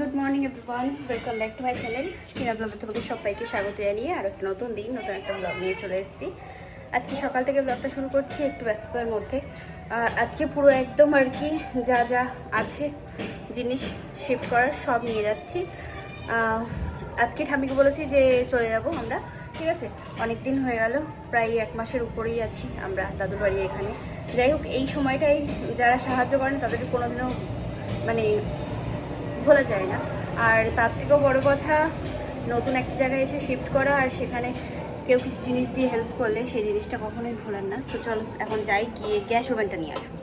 Good morning everyone, welcome back to my channel. Tina ব্লগে তোমাদের সবাইকে স্বাগত জানিয়ে আর একটা নতুন দিন, নতুন একটা ব্লগ নিয়ে চলে এসেছি। আজকে সকাল থেকে ব্লগটা শুরু করছি একটু ব্যস্ততার মধ্যে। আর আজকে পুরো একদম আর কি যা যা আছে জিনিস শিফট করার সব নিয়ে যাচ্ছি। আজকে ঠাম্মিকে বলেছি যে চলে যাব আমরা, ঠিক আছে। অনেক দিন হয়ে গেল, প্রায় 1 মাসের উপরেই আছি আমরা দাদুর বাড়ির এখানে। যাই হোক, এই সময়টাই যারা সাহায্য করেন তাদেরকে কোনোদিনও মানে ভোলা যায় না। আর তার থেকেও বড় কথা, নতুন একটা জায়গায় এসে শিফট করা আর সেখানে কেউ কিছু জিনিস দিয়ে হেল্প করলে সেই জিনিসটা কখনোই ভোলার না। তো চলো এখন যাই, গিয়ে গ্যাস ওভেনটা নিয়ে আসবো।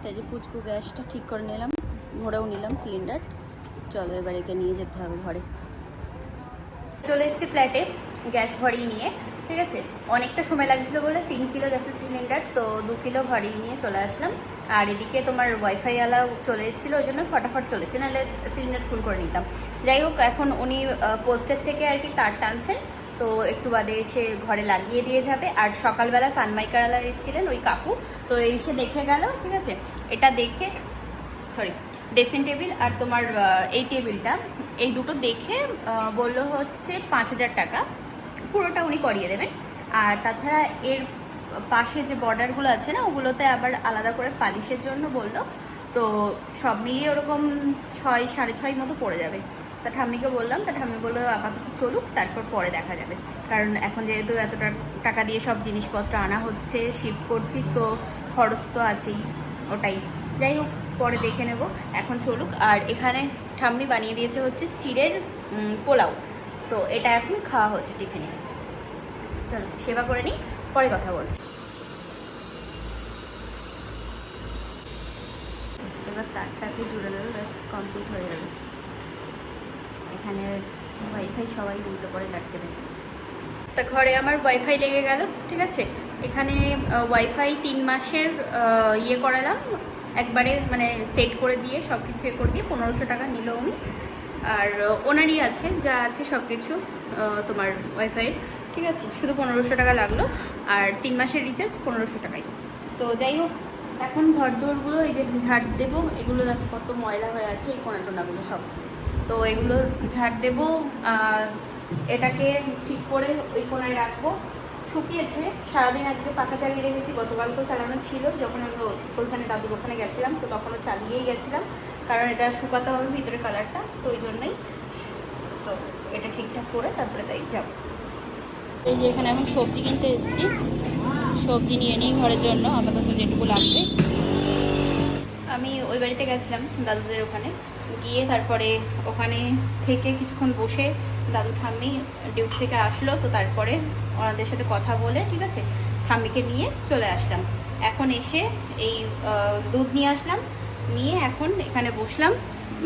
তাই যে পুচকু গ্যাসটা ঠিক করে নিলাম, ভরেও নিলাম সিলিন্ডার। চলো এবার একে নিয়ে যেতে হবে ঘরে। চলে এসেছি ফ্ল্যাটে গ্যাস ভরিয়ে নিয়ে, ঠিক আছে। অনেকটা সময় লাগছিল বলে 3 কিলো গ্যাসের সিলিন্ডার, তো 2 কিলো ভরিয়ে নিয়ে চলে আসলাম। আর এদিকে তোমার ওয়াইফাই আলাও চলে এসেছিলো, ওই জন্য ফটাফট চলেছে, নাহলে সিলিন্ডার ফুল করে নিতাম। যাই হোক, এখন উনি পোস্টের থেকে আর কি তার টানছেন, তো একটু বাদে এসে ঘরে লাগিয়ে দিয়ে যাবে। আর সকালবেলা সানমাইকারওয়ালা এসেছিলেন ওই কাকু, তো এসে দেখে গেল, ঠিক আছে। এটা দেখে ড্রেসিং টেবিল আর তোমার এই টেবিলটা, এই দুটো দেখে বললো হচ্ছে 5,000 টাকা, পুরোটা উনি করিয়ে দেবেন। আর তাছাড়া এর পাশে যে বর্ডারগুলো আছে না, ওগুলোতে আবার আলাদা করে পালিশের জন্য বললো। তো সব মিলিয়ে ওরকম 6 সাড়ে 6 মতো পড়ে যাবে। তা ঠাম্মিকে বললাম, তা ঠাম্মি বললো আপাতত চলুক, তারপর পরে দেখা যাবে। কারণ এখন যেহেতু এতটা টাকা দিয়ে সব জিনিসপত্র আনা হচ্ছে, শিফট করছিস, তো খরচ তো আছেই, ওটাই। যাই হোক, পরে দেখে নেব, এখন চলুক। আর এখানে ঠাম্মি বানিয়ে দিয়েছে হচ্ছে চিড়ের পোলাও, তো এটা এখন খাওয়া হচ্ছে টিফিনে। চলো সেবা করে নিই, পরে কথা বলছি। এবার তারটাকে জুড়ে দেবে, ব্যাস কমপ্লিট হয়ে যাবে। এখানে ওয়াইফাই সবাই উল্টো করে লাগতে দেবে। তা ঘরে আমার ওয়াইফাই লেগে গেল, ঠিক আছে। এখানে ওয়াইফাই 3 মাসের ইয়ে করালাম একবারে, মানে সেট করে দিয়ে সব কিছু করে দিয়ে 1500 টাকা নিল উনি। আর ওনারই আছে, যা আছে সব কিছু তোমার ওয়াইফাইয়ের, ঠিক আছে। শুধু 1500 টাকা লাগলো, আর 3 মাসের রিচার্জ 1500 টাকাই। তো যাই হোক, এখন ঘর দৌড়গুলো এই যে ঝাড় দেবো। এগুলো দেখো কত ময়লা হয়ে আছে, এই কোনাটোনাগুলো সব, তো এগুলো ঝাড় দেবো। এটাকে ঠিক করে ওই কোনায় রাখবো। শুকিয়েছে সারাদিন, আজকে পাখা চালিয়ে রেখেছি, গতকালকেও চালানো ছিল। যখন আমি ওখানে দাদুর ওখানে গেছিলাম, তো তখনও চালিয়েই গেছিলাম, কারণ এটা শুকাতে হবে ভিতরে কালারটা, তো ওই জন্যই। তো এটা ঠিকঠাক করে তারপরে তাই যাব। এই যে এখানে এখন সবজি কিনতে এসেছি, সবজি নিয়ে নিই ঘরের জন্য আপাতত যেটুকু লাগবে। আমি ওই বাড়িতে গেছিলাম দাদুদের ওখানে, গিয়ে তারপরে ওখানে থেকে কিছুক্ষণ বসে দাদু ঠাম্মি ডিউটি থেকে আসলো, তো তারপরে ওনাদের সাথে কথা বলে, ঠিক আছে, ঠাম্মিকে নিয়ে চলে আসলাম। এখন এসে এই দুধ নিয়ে আসলাম, নিয়ে এখন এখানে বসলাম,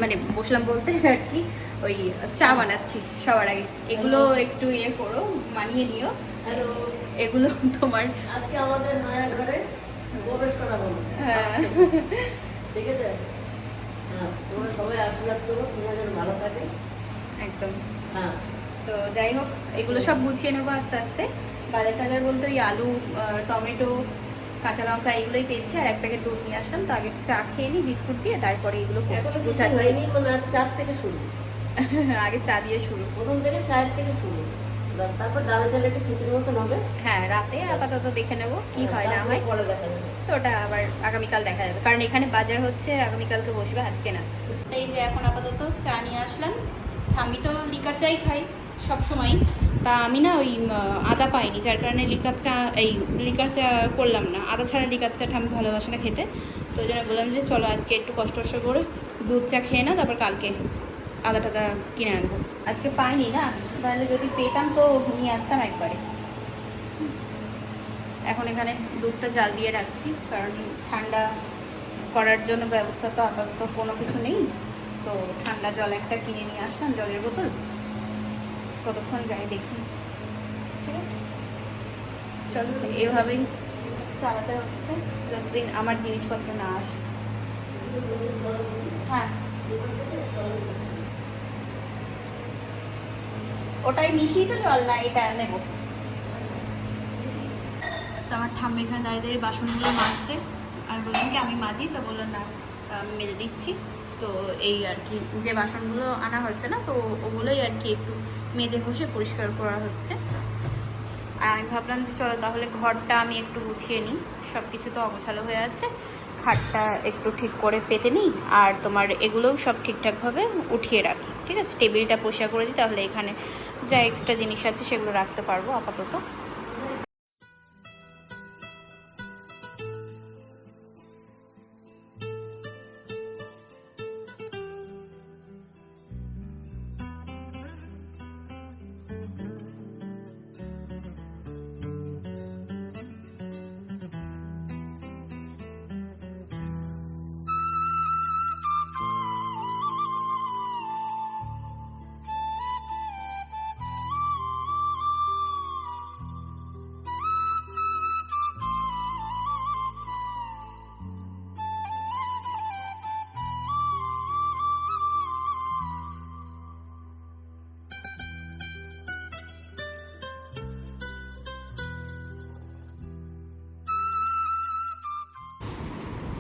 মানে বসলাম বলতে আর কি ওই চা বানাচ্ছি সবার আগে। এগুলো একটু ইয়ে করো, মানিয়ে নিও। এগুলো তোমার আজকে আমাদের নয়া ঘরে প্রবেশ করা হলো। হ্যাঁ, ঠিক আছে, হ্যাঁ, তোমরা সবাই আশীর্বাদ করো, তোমাদের ভালো থাকে একদম। হ্যাঁ। তো যাই হোক, এগুলো সব গুছিয়ে নেবো আস্তে আস্তে। বাজার টাজার বলতে ওই আলু, টমেটো, কাঁচা লঙ্কা এগুলোই পেয়েছি, আর এক প্যাকেট দুধ নিয়ে আসলাম। তো আগে চা খেয়ে নিই বিস্কুট দিয়ে, তারপরে এগুলো হয়নি, মানে 4 থেকে শুরু। আগে চা দিয়ে শুরু, প্রথম থেকে 4 থেকে শুরু, তারপর ডালে চালে একটু খিচুড়ির মতন হবে। হ্যাঁ, রাতে আপাতত দেখে নেবো কি হয় না হয়, পরে দেখা যাবে। তো ওটা আবার আগামীকাল দেখা যাবে, কারণ এখানে বাজার হচ্ছে আগামীকালকে বসবে, আজকে না। এই যে এখন আপাতত চা নিয়ে আসলাম। আমি তো লিকার চাই খাই সব সময়, তা আমি না ওই আদা পাইনি, যার কারণে লিকার চা করলাম না। আদা ছাড়া লিকার চাটা আমি ভালোবাসি না খেতে, তো ওই জন্য বললাম যে চলো আজকে একটু কষ্ট করে দুধ চা খেয়ে না, তারপর কালকে আদা টাদা কিনে আনবো। আজকে পাইনি না, তাহলে যদি পেতাম তো নিয়ে আসতাম একবারে। এখন এখানে দুধটা জাল দিয়ে রাখছি, কারণ ঠান্ডা করার জন্য ব্যবস্থা তো আপাতত কোনো কিছু নেই। তো ঠান্ডা জল একটা কিনে নিয়ে আসলাম, জলের বোতল, কতক্ষণ যাই দেখি, ঠিক আছে। চলো এভাবেই চালাতে হচ্ছে যতদিন আমার জিনিসপত্র না আসে। হ্যাঁ, ওটাই মিশিয়েছে জল, না এটা নেবো। তো আমার ঠাম্মি এখানে দাঁড়িয়ে দাঁড়িয়ে বাসনগুলো মাজছে, আমি বললাম কি আমি মাজি, তো বললো না আমি মেজে দিচ্ছি। তো এই আর কি যে বাসনগুলো আনা হয়েছে না, তো ওগুলোই আর কি একটু মেজে ঘষে পরিষ্কার করা হচ্ছে। আর আমি ভাবলাম যে চলো তাহলে ঘরটা আমি একটু গুছিয়ে নিই, সব কিছু তো অগোছালো হয়ে আছে, খাটটা একটু ঠিক করে পেতে নিই, আর তোমার এগুলোও সব ঠিকঠাকভাবে উঠিয়ে রাখি। ঠিক আছে, টেবিলটা পরিষ্কার করে দিই, তাহলে এখানে যা এক্সট্রা জিনিস আছে সেগুলো রাখতে পারবো আপাতত।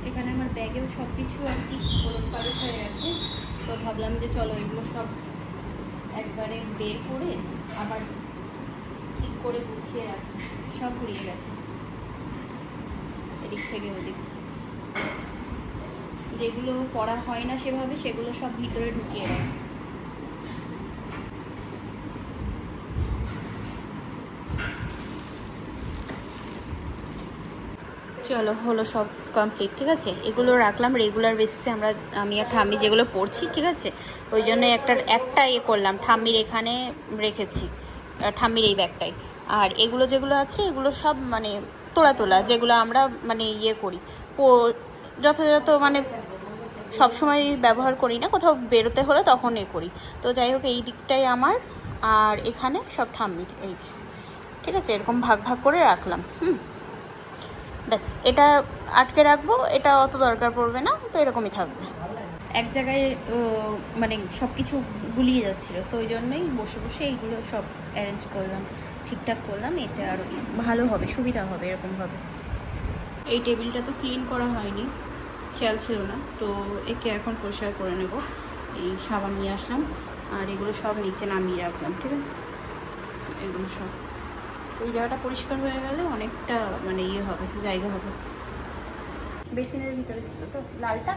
এখানে আমার ব্যাগেও সব কিছু আর কি ওলটপালট হয়ে গেছে, তো ভাবলাম যে চলো এগুলো সব একবারে বের করে আবার ঠিক করে গুছিয়ে রাখি। সব ঘুরিয়ে গেছে এদিক থেকে ওদিক, যেগুলো পড়া হয় না সেভাবে সেগুলো সব ভিতরে ঢুকিয়ে রাখি। চলো হলো সব কমপ্লিট। ঠিক আছে, এগুলো রাখলাম রেগুলার বেসিসে, আমি আর ঠাম্মি যেগুলো পড়ছি। ঠিক আছে, ওই জন্য একটা ইয়ে করলাম, ঠাম্মির এখানে রেখেছি, ঠাম্মির এই ব্যাগটাই। আর এগুলো যেগুলো আছে এগুলো সব মানে তোলা যেগুলো আমরা মানে ইয়ে করি, যথাযথ মানে সবসময় ব্যবহার করি না, কোথাও বেরোতে হলে তখন এ করি। তো যাই হোক, এই দিকটাই আমার, আর এখানে সব ঠাম্মির। এই যে ঠিক আছে, এরকম ভাগ ভাগ করে রাখলাম। ব্যাস, এটা আটকে রাখবো, এটা অত দরকার পড়বে না, তো এরকমই থাকবে। এক জায়গায় মানে সব কিছু গুলিয়ে যাচ্ছিলো, তো ওই জন্যই বসে বসে এইগুলো সব অ্যারেঞ্জ করলাম, ঠিকঠাক করলাম, এতে আরও ভালো হবে, সুবিধা হবে এরকমভাবে। এই টেবিলটা তো ক্লিন করা হয়নি, খেয়াল ছিল না, তো একে এখন পরিষ্কার করে নেব। এই সাবান নিয়ে আসলাম, আর এগুলো সব নিচে নামিয়ে রাখলাম। ঠিক আছে, এগুলো সব এই জায়গাটা পরিষ্কার হয়ে গেলে অনেকটা মানে ইয়ে হবে, জায়গা হবে। বেসিনের ভিতরে ছিল তো লালটা,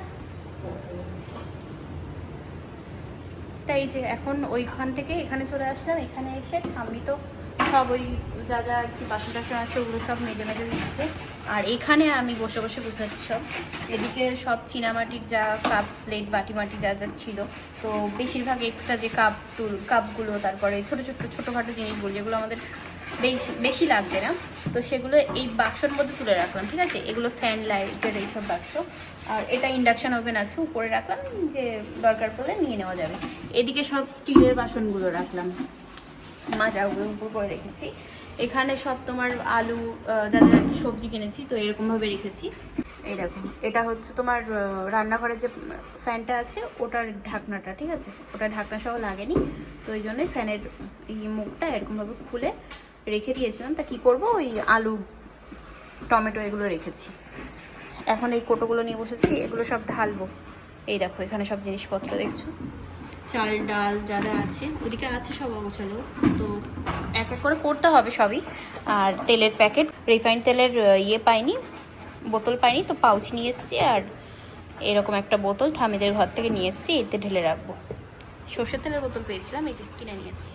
তাই যে এখন ওইখান থেকে এখানে চলে আসলাম। এখানে এসে আমি তো সব ওই যা যা আর কি বাসন টাসন আছে ওগুলো সব মেজে মেজে দিচ্ছে, আর এখানে আমি বসে বসে গুছাচ্ছি সব। এদিকে সব চীনামাটির যা কাপ প্লেট বাটি মাটি যা যা ছিল, তো বেশিরভাগ এক্সট্রা যে কাপগুলো, তারপরে ছোটোখাটো জিনিসগুলো যেগুলো আমাদের বেশি লাগবে না, তো সেগুলো এই বাক্সর মধ্যে তুলে রাখলাম। ঠিক আছে, এগুলো ফ্যান লাইটের এইসব বাক্স, আর এটা ইন্ডাকশান ওভেন আছে উপরে রাখলাম, যে দরকার পড়লে নিয়ে নেওয়া যাবে। এদিকে সব স্টিলের বাসনগুলো রাখলাম, মাজাগুলো উপর করে রেখেছি। এখানে সব তোমার আলু যা যা সবজি কিনেছি, তো এরকমভাবে রেখেছি। এই দেখো, এটা হচ্ছে তোমার রান্নাঘরে যে ফ্যানটা আছে ওটার ঢাকনাটা। ঠিক আছে, ওটা ঢাকনা সহ লাগেনি, তো ওই জন্যই ফ্যানের এই মুখটা এরকমভাবে খুলে রেখে দিয়েছিলাম। তা কি করব, ওই আলু টমেটো এগুলো রেখেছি। এখন এই কোটোগুলো নিয়ে বসেছি, এগুলো সব ঢালবো। এই দেখো, এখানে সব জিনিসপত্র দেখছো, চাল ডাল যা যা আছে, ওদিকে আছে সব অগোছালো, তো এক এক করে করতে হবে সবই। আর তেলের প্যাকেট, রিফাইন্ড তেলের ইয়ে পাইনি, বোতল পাইনি, তো পাউচ নিয়ে এসেছি, আর এরকম একটা বোতল ঠামিদের ঘর থেকে নিয়ে এসেছি, এতে ঢেলে রাখবো। সর্ষের তেলের বোতল পেয়েছিলাম, এই যে কিনে নিয়েছি।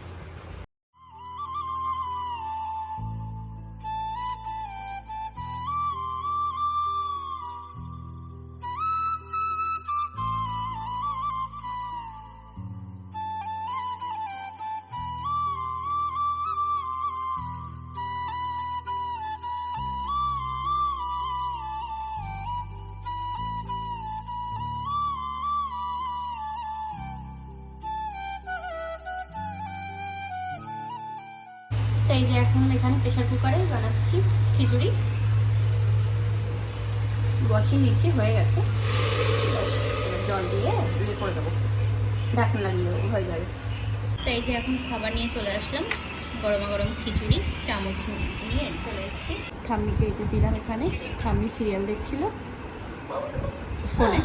তো এই যে এখন এখানে প্রেশার কুকারে বানাচ্ছি খিচুড়ি, বসিয়ে নিচ্ছি, হয়ে গেছে। জল দিয়ে ইয়ে করে দেবো, ঢাকনা লাগিয়ে দেবো, হয়ে যাবে। তো এই যে এখন খাবার নিয়ে চলে আসলাম, গরমা গরম খিচুড়ি চামচ নিয়ে চলে এসেছি। ঠাম্মিকে এই যে দিলাম এখানে, ঠাম্মি সিরিয়াল দেখছিল ফোনে।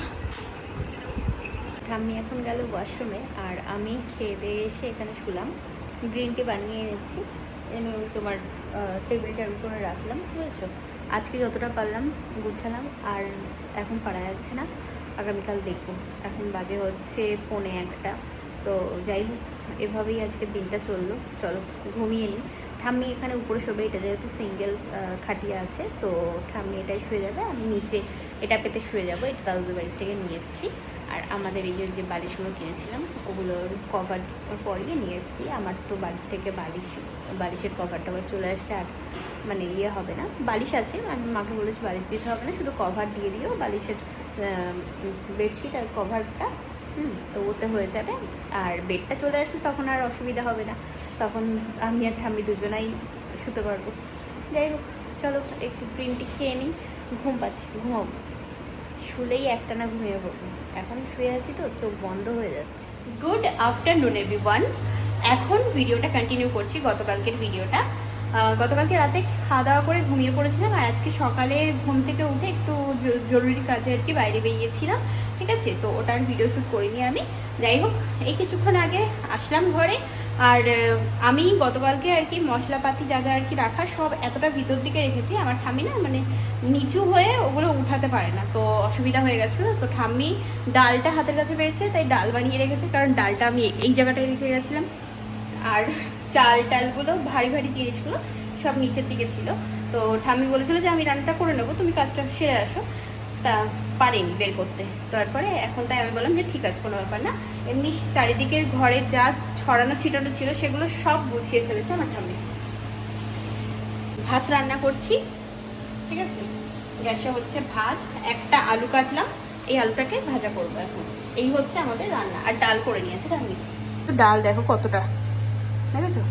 ঠাম্মি এখন গেল ওয়াশরুমে, আর আমি খেয়ে দিয়ে এসে এখানে শুলাম। গ্রিন টি বানিয়ে এনেছি, এনে তোমার টেবিলটার উপরে রাখলাম, বুঝেছো। আজকে যতটা পারলাম গুছালাম, আর এখন পারা যাচ্ছে না, আগামীকাল দেখবো। এখন বাজে হচ্ছে 1:45। তো যাই হোক, এভাবেই আজকের দিনটা চললো। চলো ঘুমিয়ে নিই। ঠাম্মি এখানে উপরে শোবে, এটা যেহেতু সিঙ্গেল খাটিয়া আছে, তো ঠাম্মি এটাই শুয়ে যাবে, আমি নিচে এটা পেতে শুয়ে যাবো। এটা দাদুদের বাড়ি থেকে নিয়ে এসেছি। আর আমাদের এই যে বালিশগুলো কিনেছিলাম, ওগুলোর কভার পরিয়ে নিয়ে এসেছি। আমার তো বাড়ি থেকে বালিশের কভারটা আবার চলে আসতে আর মানে ইয়ে হবে না। বালিশ আছে, আমি মাকে বলেছি বালিশ দিতে হবে না, শুধু কভার দিয়ে দিও, বালিশের বেডশিট আর কভারটা, তো ওতে হয়ে যাবে। আর বেডটা চলে আসলে তখন আর অসুবিধা হবে না, তখন আমি আর ঠাম্মি দুজনাই শুতে পারবো। যাই হোক, চলো একটু গ্রিন টি খেয়ে নিই। ঘুম পাচ্ছি, ঘুমাবো, শুলেই একটানা ঘুমিয়ে পড়বো। এখন শুয়ে আছি তো চোখ বন্ধ হয়ে যাচ্ছে। Good afternoon everyone. এখন ভিডিওটা কন্টিনিউ করছি, গতকালকের ভিডিওটা। গতকালকে রাতে খাওয়া দাওয়া করে ঘুমিয়ে পড়েছিলাম, আর আজকে সকালে ঘুম থেকে উঠে একটু জরুরি কাজে আর কি বাইরে বেরিয়েছিলাম, ঠিক আছে। তো ওটার ভিডিও শ্যুট করিনি আমি। যাই হোক, এই কিছুক্ষণ আগে আসলাম ঘরে। আর আমি গতকালকে আর কি মশলাপাতি যা যা আর কি রাখা সব এতটা ভিতর দিকে রেখেছি, আমার ঠাম্মি না মানে নিচু হয়ে ওগুলো উঠাতে পারে না, তো অসুবিধা হয়ে গেছিলো। তো ঠাম্মি ডালটা হাতের কাছে পেয়েছে, তাই ডাল বানিয়ে রেখেছে, কারণ ডালটা আমি এই জায়গাটায় রেখে গেছিলাম। আর চাল টালগুলো ভারী ভারী জিনিসগুলো সব নিচের দিকে ছিল। তো ঠাম্মি বলেছিল যে আমি রান্নাটা করে নেবো, তুমি কাজটা সেরে আসো, তা পারেনি বের করতে। তারপরে এখন তাই আমি বললাম যে ঠিক আছে, কোনো ব্যাপার না। এমনি চারিদিকে ঘরে যা ছড়ানো ছিটানো ছিল সেগুলো সব গুছিয়ে ফেলেছে আমার ঠাম্মি। ভাত রান্না করছি, ঠিক আছে। গ্যাসে হচ্ছে ভাত, একটা আলু কাটলাম, এই আলুটাকে ভাজা করবো এখন। এই হচ্ছে আমাদের রান্না। আর ডাল করে নিয়েছে ঠাম্মি। ডাল দেখো কতটা, দেখেছো,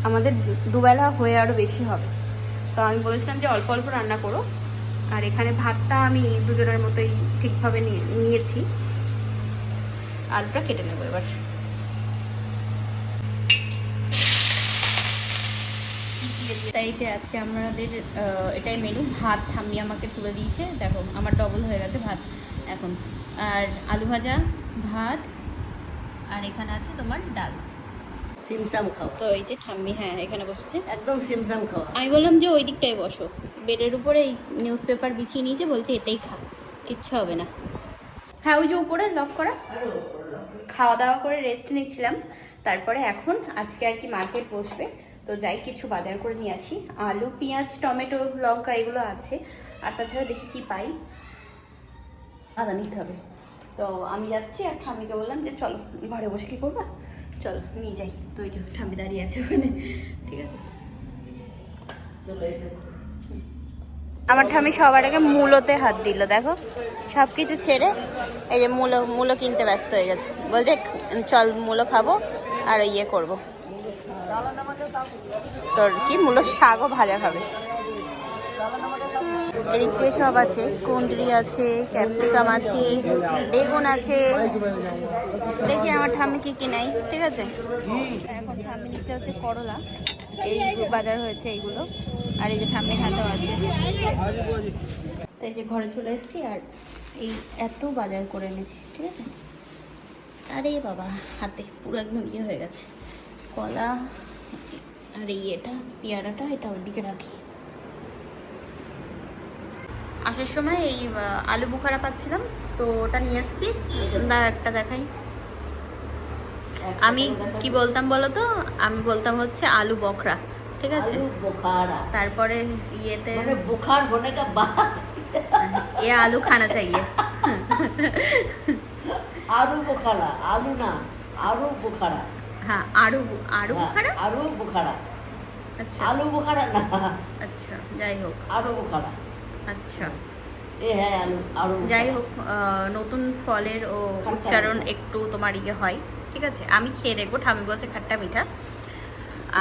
আমাদের দুবেলা হয়ে আরও বেশি হবে। তো আমি বলেছিলাম যে অল্প অল্প রান্না করো। আর এখানে ভাতটা আমি দুজনের মতোই ঠিকভাবে নিয়েছি। আলুটা কেটে নেবো এবার। তাই যে আজকে আমাদের এটাই মেনু। ভাত ঠাম্মি আমাকে তুলে দিয়েছে, দেখো আমার ডবল হয়ে গেছে ভাত এখন। আর আলু ভাজা, ভাত, আর এখানে আছে তোমার ডাল। সিমসাম খাও। তো এই যে ঠাম্মি হ্যাঁ এখানে বসছে, একদম সিমসাম খাও। আমি বললাম যে ওই দিকটায় বসো, বেডের উপরে এই নিউজ পেপার বিছিয়ে নিয়েছে, বলছে এটাই খা, কিচ্ছু হবে না। হ্যাঁ ওই যে উপরে লক করা। খাওয়া দাওয়া করে রেস্ট নিচ্ছিলাম, তারপরে এখন আজকে আর কি মার্কেট বসবে, তো যাই কিছু বাজার করে নিয়ে আসি। আলু, পেঁয়াজ, টমেটো, লঙ্কা এগুলো আছে, আর তাছাড়া দেখি কি পাই। আদা নিতে হবে। তো আমি যাচ্ছি, আর ঠাম্মিকে বললাম যে চলো ঘরে বসে কি করবা, চলো নিয়ে যাই। তো ওই যে ঠাম্মি দাঁড়িয়ে আছে ওখানে, ঠিক আছে চলো এটা আমার ঠাম্মি সবার আগে মূলোতে হাত দিল, দেখো সব কিছু ছেড়ে এই যে মূলো কিনতে ব্যস্ত হয়ে গেছে। বলছে চল মূলো খাবো আর ইয়ে করবো, তোর কি মূলোর শাকও ভাজা খাবে। এদিক দিয়ে সব আছে, কুঁদরি আছে, ক্যাপসিকাম আছে, বেগুন আছে। দেখি আমার ঠাম্মি কি কি নাই, ঠিক আছে। এখন ঠাম্মি নিচে হচ্ছে করলা, এই বাজার হয়েছে এইগুলো। আর এই যে ঠাম্মির হাতেও আছে। তো এই যে ঘরে চলে এসেছি, আর এই এত বাজার করে এনেছি, ঠিক আছে। আরে বাবা, হাতে পুরো একদম ইয়ে হয়ে গেছে। কলা আর এটা পেয়ারাটা, এটা ওইদিকে রাখি। আসার সময় এই আলু বুখারা পাচ্ছিলাম, তো ওটা নিয়ে এসেছি। একটা দেখাই, আমি কি বলতাম বলো তো, আমি বলতাম হচ্ছে আলু বখরা, ঠিক আছে। আলু বুখারা, তারপরে ইয়েতে মানে বুখার होने का बाद ये आलू खाना चाहिए। आलू बुखारा, आलू ना आलू बुखारा। हाँ आलू आलू बुखारा, आलू बुखारा, अच्छा आलू बुखारा ना, अच्छा যাই হোক, आलू बुखारा আচ্ছা ये है आलू आलू যাই হোক, নতুন ফলের ও উচ্চারণ একটু তোমার ইয়ে হয়, ঠিক আছে। আমি খেয়ে দেখবো, ঠাম্মি বলছে খাট্টা মিঠা।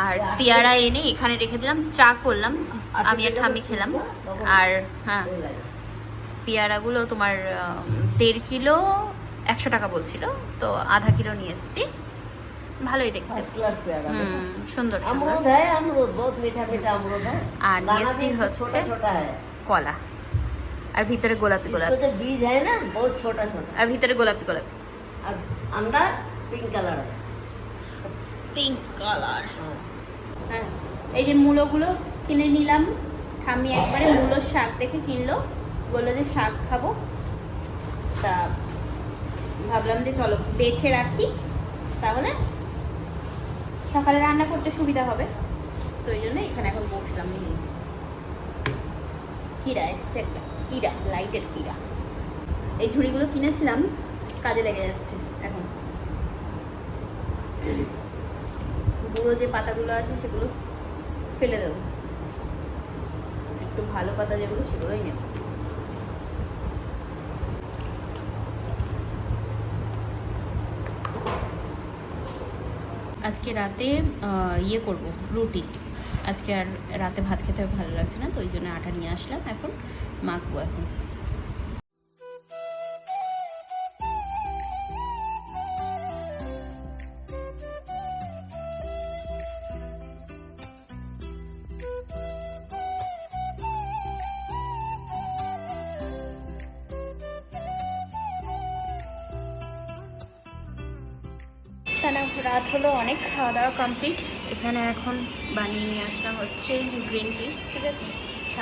আর পেয়ারা এনে এখানে রেখে দিলাম, চা করলাম, আমি আর ঠাম্মি খেলাম। আর হ্যাঁ পেয়ারাগুলো তোমার 1.5 কিলো 100 টাকা বলছিল, তো আধা কিলো নিয়ে এসেছি। ভালোই দেখতে, সুন্দর। अमरूद है, अमरूद बहुत मीठा मीठा अमरूद है। আর নিয়েছি হচ্ছে छोटा छोटा है, কলা, আর ভিতরে গোলাপি इसको গোলাপি, जो बीज है ना बहुत छोटा छोटा। আর ভিতরে গোলাপি গোলাপি। আর under pink colour. Pink colour. হ্যাঁ, এই যে মূলোগুলো কিনে নিলাম। ঠাম্মি একবারে মূলোর শাক দেখে কিনলো, বললো যে শাক খাবো, তা ভাবলাম যে চলো বেছে রাখি, তাহলে সকালে রান্না করতে সুবিধা হবে। তো এই জন্য এখানে এখন বসলাম। কিরা এসছে একটা, কিরা, লাইটের কিরা। এই ঝুড়িগুলো কিনেছিলাম, কাজে লেগে যাচ্ছে এখন। বুড়ো যে পাতাগুলো আছে সেগুলো ফেলে দেবো, একটু ভালো পাতা যেগুলো সেগুলোই নেব। আজকে রাতে ইয়ে করব, রুটি। আজকে আর রাতে ভাত খেতে ভালো লাগছে না, তো ওই জন্য আটা নিয়ে আসলাম, এখন মাখবো। এখন রাত হলো অনেক, খাওয়া দাওয়া কমপ্লিট। এখানে এখন বানিয়ে নিয়ে আসলাম হচ্ছে গ্রিন টি, ঠিক আছে।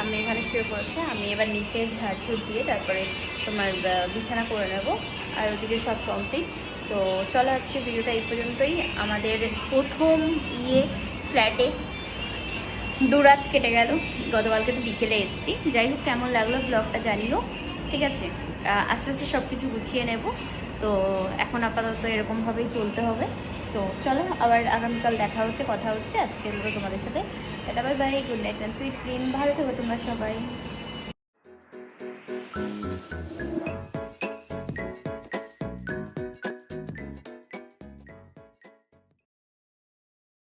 আমি এখানে শুয়ে পড়েছে, আমি এবার নিচে ঝাড়ঝুড় দিয়ে তারপরে তোমার বিছানা করে নেব, আর ওদিকে সব কমপ্লিট। তো চলো আজকে ভিডিওটা এই পর্যন্তই। আমাদের প্রথম ফ্ল্যাটে 2 রাত কেটে গেল, গতকালকে তো বিকেলে এসেছি। যাই হোক, কেমন লাগলো ব্লগটা জানিও, ঠিক আছে। আস্তে আস্তে সব কিছু গুছিয়ে নেব। তো এখন আপাতত এরকমভাবেই চলতে হবে। তো চলো, আবার আগামীকাল দেখা হচ্ছে, কথা হচ্ছে। আজকের মতো তোমাদের সাথে tata, bye bye, good night and sweet dream. ভালো থেকো তোমরা সবাই।